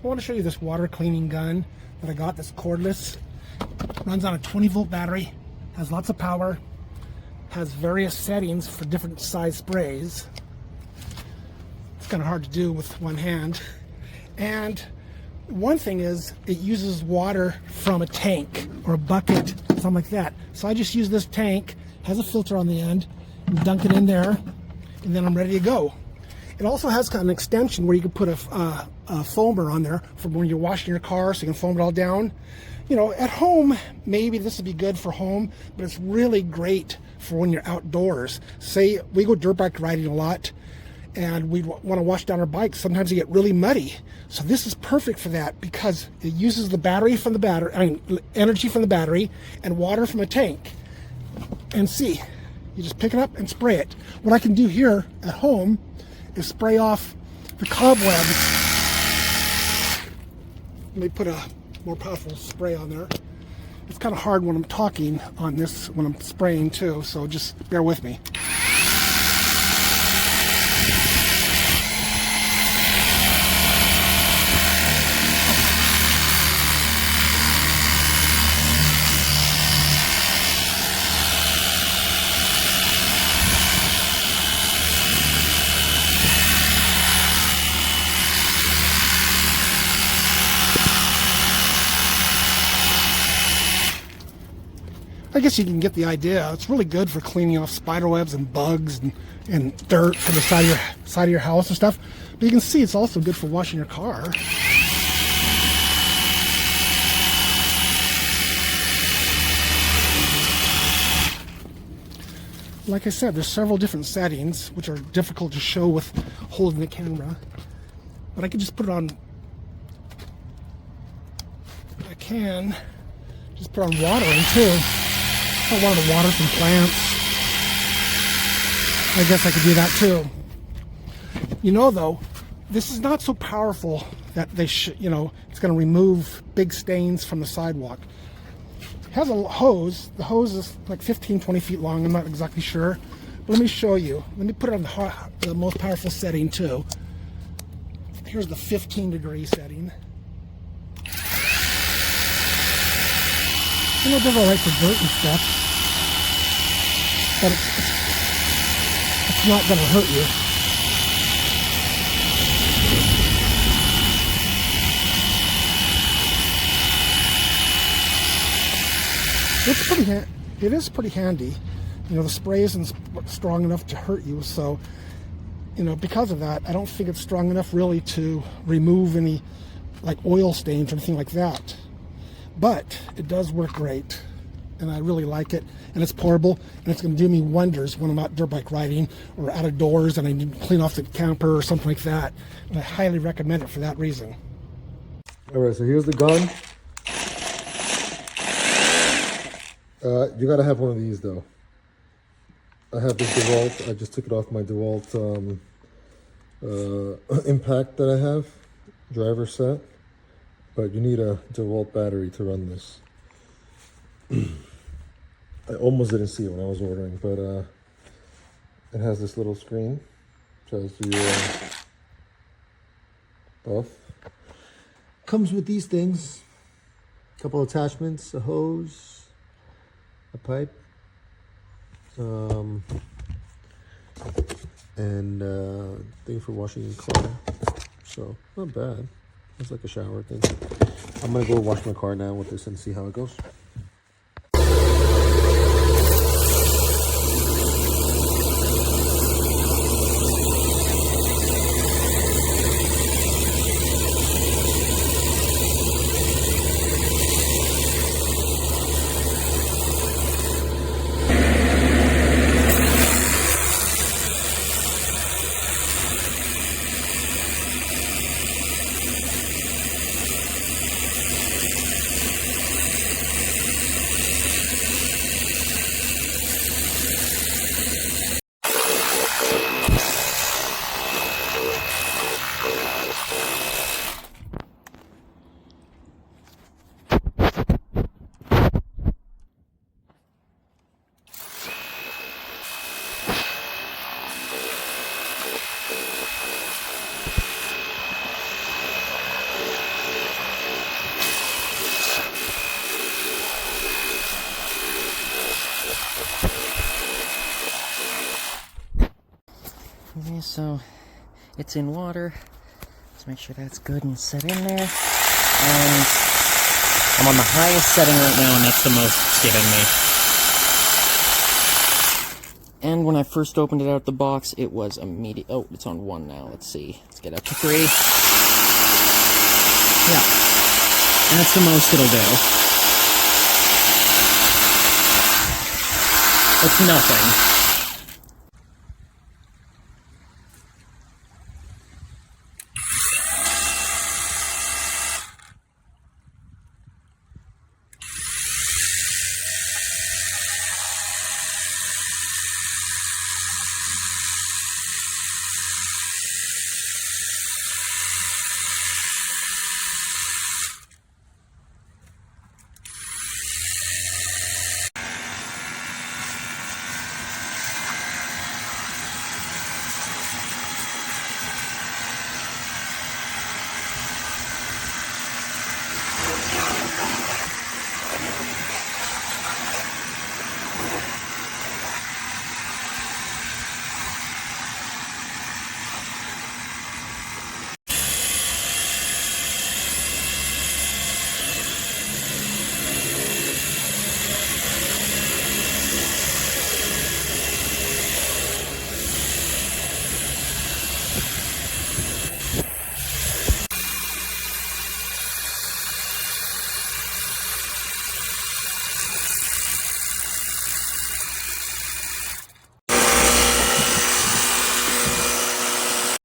I want to show you this water cleaning gun that I got, this cordless. Runs on a 20-volt battery, has lots of power, has various settings for different size sprays. It's kind of hard to do with one hand. And one thing is, it uses water from a tank or a bucket, something like that. So I just use this tank, has a filter on the end, and dunk it in there, and then I'm ready to go. It also has kind of an extension where you can put a foamer on there for when you're washing your car, so you can foam it all down. You know, at home, maybe this would be good for home, but it's really great for when you're outdoors. Say we go dirt bike riding a lot, and we want to wash down our bikes. Sometimes they get really muddy. So this is perfect for that because it uses the battery from the battery, energy from the battery and water from a tank. And see, you just pick it up and spray it. What I can do here at home is spray off the cobwebs. Let me put a more powerful spray on there. It's kind of hard when I'm talking on this, when I'm spraying too, so just bear with me. I guess you can get the idea. It's really good for cleaning off spider webs and bugs and dirt from the side of your house and stuff. But you can see it's also good for washing your car. Like I said, there's several different settings which are difficult to show with holding the camera. But I can just put it on. I can just put on watering too. I wanted to water some plants. I guess I could do that too. You know, though, this is not so powerful that they should, you know, it's going to remove big stains from the sidewalk. It has a hose. The hose is like 15-20 feet long. I'm not exactly sure. But let me show you. Let me put it on the most powerful setting too. Here's the 15-degree setting. You know, it does all right for dirt and stuff. But it's not going to hurt you. It is pretty handy. You know, the spray isn't strong enough to hurt you, so, you know, because of that, I don't think it's strong enough really to remove any, like, oil stains or anything like that. But it does work great. And I really like it, and it's portable, and it's going to do me wonders when I'm out dirt bike riding or out of doors and I need to clean off the camper or something like that. And I highly recommend it for that reason. All right, so here's the gun. You got to have one of these though. I have this Dewalt. I just took it off my Dewalt Impact that I have, driver set. But you need a Dewalt battery to run this. I almost didn't see it when I was ordering, but it has this little screen. Shows you buff. Comes with these things. A couple attachments, a hose, a pipe, and thing for washing your car. So not bad. It's like a shower thing. I'm gonna go wash my car now with this and see how it goes. So it's in water. Let's make sure that's good and set in there. And I'm on the highest setting right now, and that's the most it's giving me. And when I first opened it out of the box, it was immediate. Oh, it's on 1 now. Let's see. Let's get up to 3. Yeah, that's the most it'll do. It's nothing.